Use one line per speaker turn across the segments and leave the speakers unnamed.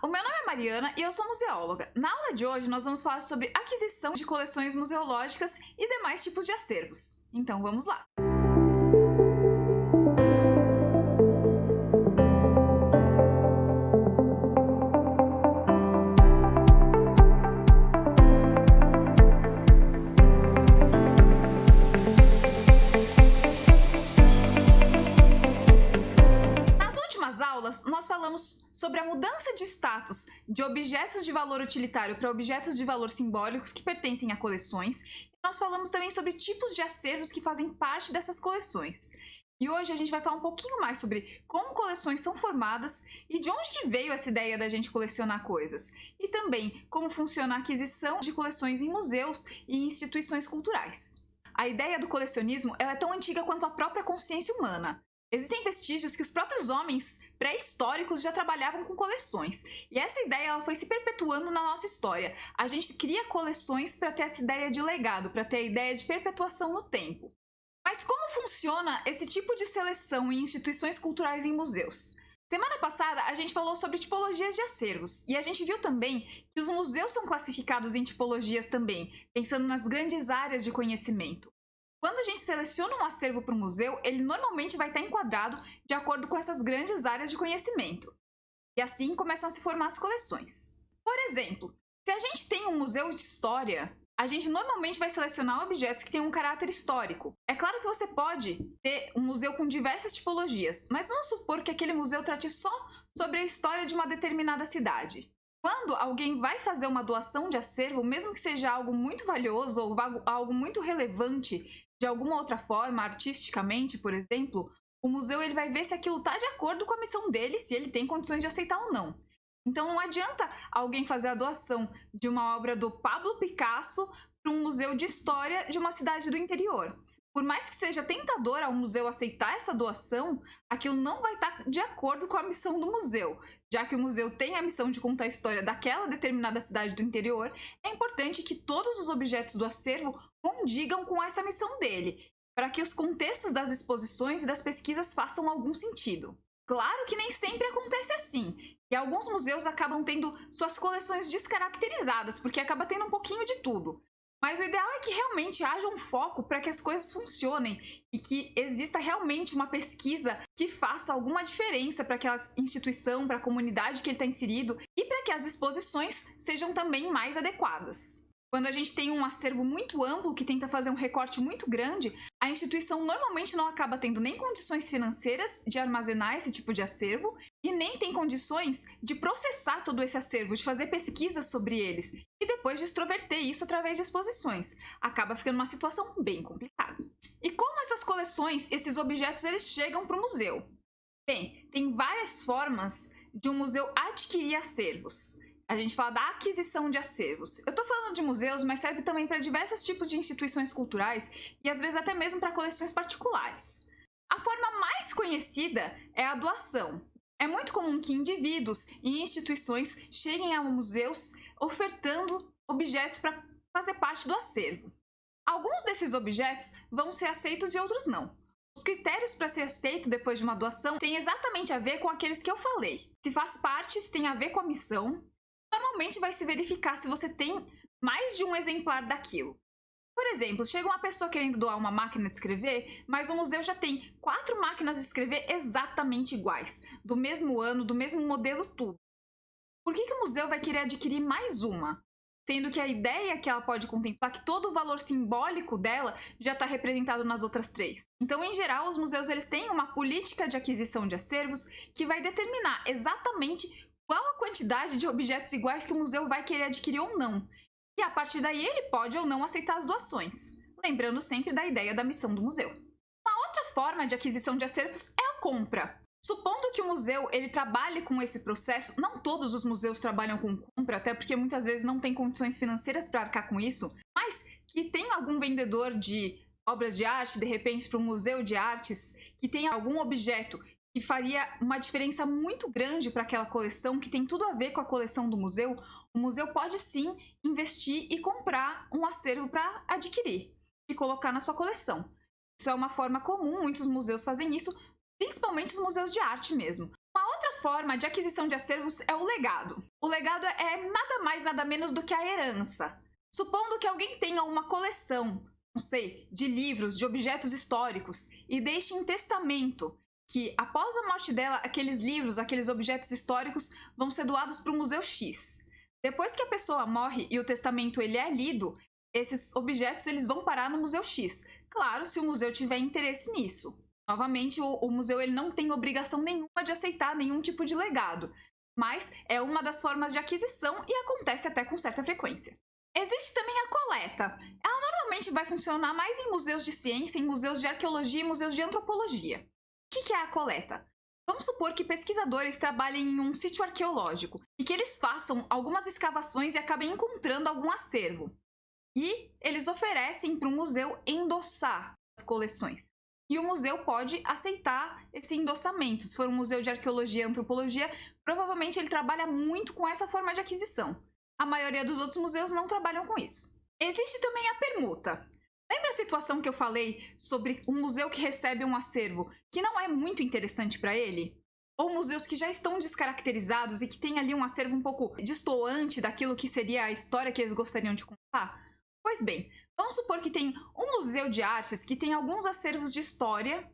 o meu nome é Mariana e eu sou museóloga. Na aula de hoje nós vamos falar sobre aquisição de coleções museológicas e demais tipos de acervos. Então vamos lá! Nós falamos sobre a mudança de status de objetos de valor utilitário para objetos de valor simbólicos que pertencem a coleções. Nós falamos também sobre tipos de acervos que fazem parte dessas coleções. E hoje a gente vai falar um pouquinho mais sobre como coleções são formadas e de onde que veio essa ideia da gente colecionar coisas. E também como funciona a aquisição de coleções em museus e em instituições culturais. A ideia do colecionismo ela é tão antiga quanto a própria consciência humana. Existem vestígios que os próprios homens pré-históricos já trabalhavam com coleções. E essa ideia ela foi se perpetuando na nossa história. A gente cria coleções para ter essa ideia de legado, para ter a ideia de perpetuação no tempo. Mas como funciona esse tipo de seleção em instituições culturais e em museus? Semana passada a gente falou sobre tipologias de acervos. E a gente viu também que os museus são classificados em tipologias também, pensando nas grandes áreas de conhecimento. Quando a gente seleciona um acervo para um museu, ele normalmente vai estar enquadrado de acordo com essas grandes áreas de conhecimento. E assim começam a se formar as coleções. Por exemplo, se a gente tem um museu de história, a gente normalmente vai selecionar objetos que têm um caráter histórico. É claro que você pode ter um museu com diversas tipologias, mas vamos supor que aquele museu trate só sobre a história de uma determinada cidade. Quando alguém vai fazer uma doação de acervo, mesmo que seja algo muito valioso ou algo muito relevante, de alguma outra forma, artisticamente, por exemplo, o museu ele vai ver se aquilo está de acordo com a missão dele, se ele tem condições de aceitar ou não. Então não adianta alguém fazer a doação de uma obra do Pablo Picasso para um museu de história de uma cidade do interior. Por mais que seja tentador ao museu aceitar essa doação, aquilo não vai estar de acordo com a missão do museu. Já que o museu tem a missão de contar a história daquela determinada cidade do interior, é importante que todos os objetos do acervo condigam com essa missão dele, para que os contextos das exposições e das pesquisas façam algum sentido. Claro que nem sempre acontece assim, e alguns museus acabam tendo suas coleções descaracterizadas, porque acaba tendo um pouquinho de tudo. Mas o ideal é que realmente haja um foco para que as coisas funcionem e que exista realmente uma pesquisa que faça alguma diferença para aquela instituição, para a comunidade que ele está inserido e para que as exposições sejam também mais adequadas. Quando a gente tem um acervo muito amplo que tenta fazer um recorte muito grande, a instituição normalmente não acaba tendo nem condições financeiras de armazenar esse tipo de acervo e nem tem condições de processar todo esse acervo, de fazer pesquisas sobre eles e depois de extroverter isso através de exposições. Acaba ficando uma situação bem complicada. E como essas coleções, esses objetos, eles chegam para o museu? Bem, tem várias formas de um museu adquirir acervos. A gente fala da aquisição de acervos. Eu estou falando de museus, mas serve também para diversos tipos de instituições culturais e às vezes até mesmo para coleções particulares. A forma mais conhecida é a doação. É muito comum que indivíduos e instituições cheguem a museus ofertando objetos para fazer parte do acervo. Alguns desses objetos vão ser aceitos e outros não. Os critérios para ser aceito depois de uma doação têm exatamente a ver com aqueles que eu falei. Se faz parte, se tem a ver com a missão. Normalmente vai se verificar se você tem mais de um exemplar daquilo. Por exemplo, chega uma pessoa querendo doar uma máquina de escrever, mas o museu já tem 4 máquinas de escrever exatamente iguais, do mesmo ano, do mesmo modelo, tudo. Por que o museu vai querer adquirir mais uma? Sendo que a ideia é que ela pode contemplar que todo o valor simbólico dela já está representado nas outras 3. Então, em geral, os museus eles têm uma política de aquisição de acervos que vai determinar exatamente qual a quantidade de objetos iguais que o museu vai querer adquirir ou não. E a partir daí ele pode ou não aceitar as doações, lembrando sempre da ideia da missão do museu. Uma outra forma de aquisição de acervos é a compra. Supondo que o museu ele trabalhe com esse processo, não todos os museus trabalham com compra, até porque muitas vezes não tem condições financeiras para arcar com isso, mas que tem algum vendedor de obras de arte, de repente para um museu de artes, que tem algum objeto que faria uma diferença muito grande para aquela coleção, que tem tudo a ver com a coleção do museu, o museu pode sim investir e comprar um acervo para adquirir e colocar na sua coleção. Isso é uma forma comum, muitos museus fazem isso, principalmente os museus de arte mesmo. Uma outra forma de aquisição de acervos é o legado. O legado é nada mais, nada menos do que a herança. Supondo que alguém tenha uma coleção, não sei, de livros, de objetos históricos e deixe em testamento que, após a morte dela, aqueles livros, aqueles objetos históricos vão ser doados para o Museu X. Depois que a pessoa morre e o testamento ele é lido, esses objetos eles vão parar no Museu X. Claro, se o museu tiver interesse nisso. Novamente, o museu ele não tem obrigação nenhuma de aceitar nenhum tipo de legado, mas é uma das formas de aquisição e acontece até com certa frequência. Existe também a coleta. Ela normalmente vai funcionar mais em museus de ciência, em museus de arqueologia e museus de antropologia. O que é a coleta? Vamos supor que pesquisadores trabalhem em um sítio arqueológico e que eles façam algumas escavações e acabem encontrando algum acervo. E eles oferecem para o museu endossar as coleções. E o museu pode aceitar esse endossamento. Se for um museu de arqueologia e antropologia, provavelmente ele trabalha muito com essa forma de aquisição. A maioria dos outros museus não trabalham com isso. Existe também a permuta. Lembra a situação que eu falei sobre um museu que recebe um acervo que não é muito interessante para ele? Ou museus que já estão descaracterizados e que tem ali um acervo um pouco destoante daquilo que seria a história que eles gostariam de contar? Pois bem, vamos supor que tem um museu de artes que tem alguns acervos de história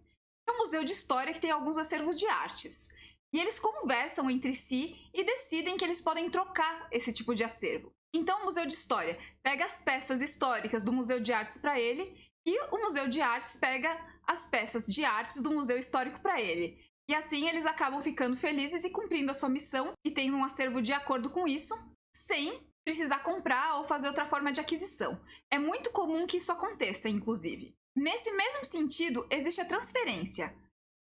e um museu de história que tem alguns acervos de artes. E eles conversam entre si e decidem que eles podem trocar esse tipo de acervo. Então o Museu de História pega as peças históricas do Museu de Artes para ele e o Museu de Artes pega as peças de artes do Museu Histórico para ele. E assim eles acabam ficando felizes e cumprindo a sua missão e tendo um acervo de acordo com isso, sem precisar comprar ou fazer outra forma de aquisição. É muito comum que isso aconteça, inclusive. Nesse mesmo sentido, existe a transferência.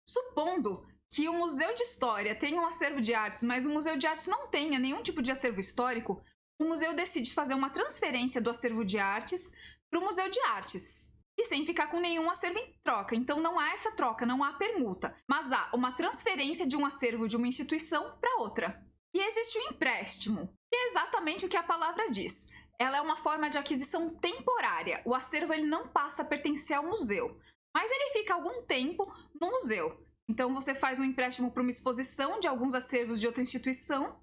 Supondo que o Museu de História tenha um acervo de artes, mas o Museu de Artes não tenha nenhum tipo de acervo histórico, o museu decide fazer uma transferência do acervo de artes para o Museu de Artes. E sem ficar com nenhum acervo em troca. Então não há essa troca, não há permuta. Mas há uma transferência de um acervo de uma instituição para outra. E existe o empréstimo, que é exatamente o que a palavra diz. Ela é uma forma de aquisição temporária. O acervo ele não passa a pertencer ao museu, mas ele fica algum tempo no museu. Então você faz um empréstimo para uma exposição de alguns acervos de outra instituição,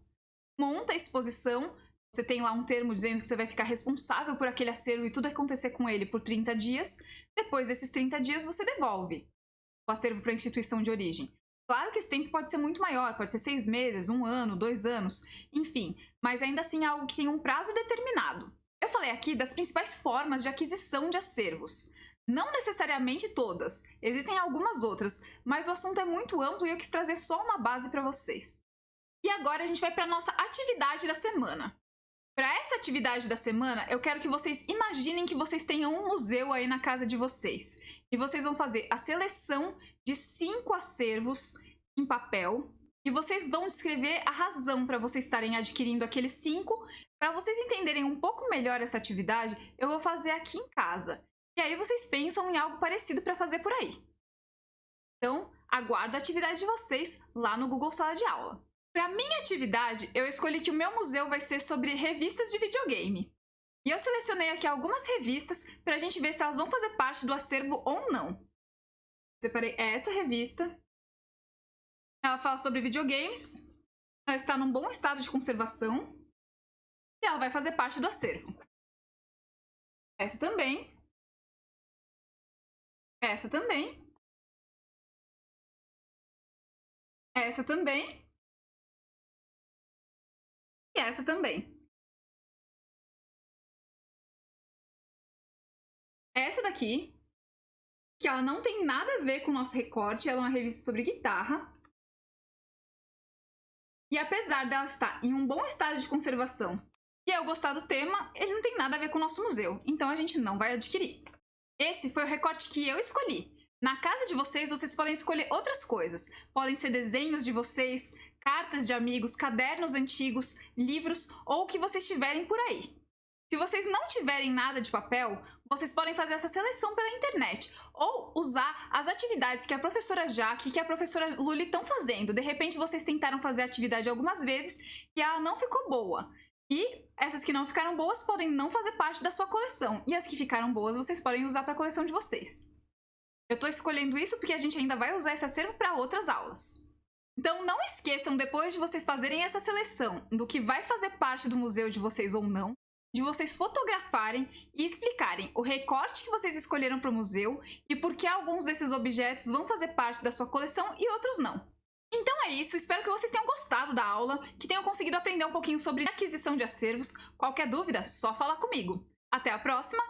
monta a exposição, você tem lá um termo dizendo que você vai ficar responsável por aquele acervo e tudo acontecer com ele por 30 dias. Depois desses 30 dias você devolve o acervo para a instituição de origem. Claro que esse tempo pode ser muito maior, pode ser 6 meses, 1 ano, 2 anos, enfim, mas ainda assim é algo que tem um prazo determinado. Eu falei aqui das principais formas de aquisição de acervos. Não necessariamente todas, existem algumas outras, mas o assunto é muito amplo e eu quis trazer só uma base para vocês. E agora a gente vai para a nossa atividade da semana. Para essa atividade da semana, eu quero que vocês imaginem que vocês tenham um museu aí na casa de vocês. E vocês vão fazer a seleção de 5 acervos em papel. E vocês vão descrever a razão para vocês estarem adquirindo aqueles 5. Para vocês entenderem um pouco melhor essa atividade, eu vou fazer aqui em casa. E aí vocês pensam em algo parecido para fazer por aí. Então, aguardo a atividade de vocês lá no Google Sala de Aula. Para minha atividade, eu escolhi que o meu museu vai ser sobre revistas de videogame. E eu selecionei aqui algumas revistas para a gente ver se elas vão fazer parte do acervo ou não. Separei essa revista. Ela fala sobre videogames. Ela está num bom estado de conservação. E ela vai fazer parte do acervo. Essa também. Essa também. Essa também. E essa também. Essa daqui, que ela não tem nada a ver com o nosso recorte, ela é uma revista sobre guitarra. E apesar dela estar em um bom estado de conservação e eu gostar do tema, ele não tem nada a ver com o nosso museu, então a gente não vai adquirir. Esse foi o recorte que eu escolhi. Na casa de vocês, vocês podem escolher outras coisas. Podem ser desenhos de vocês, cartas de amigos, cadernos antigos, livros ou o que vocês tiverem por aí. Se vocês não tiverem nada de papel, vocês podem fazer essa seleção pela internet ou usar as atividades que a professora Jaque e que a professora Luli estão fazendo. De repente, vocês tentaram fazer a atividade algumas vezes e ela não ficou boa. E essas que não ficaram boas podem não fazer parte da sua coleção. E as que ficaram boas, vocês podem usar para a coleção de vocês. Eu estou escolhendo isso porque a gente ainda vai usar esse acervo para outras aulas. Então não esqueçam, depois de vocês fazerem essa seleção do que vai fazer parte do museu de vocês ou não, de vocês fotografarem e explicarem o recorte que vocês escolheram para o museu e por que alguns desses objetos vão fazer parte da sua coleção e outros não. Então é isso, espero que vocês tenham gostado da aula, que tenham conseguido aprender um pouquinho sobre aquisição de acervos. Qualquer dúvida, só falar comigo. Até a próxima!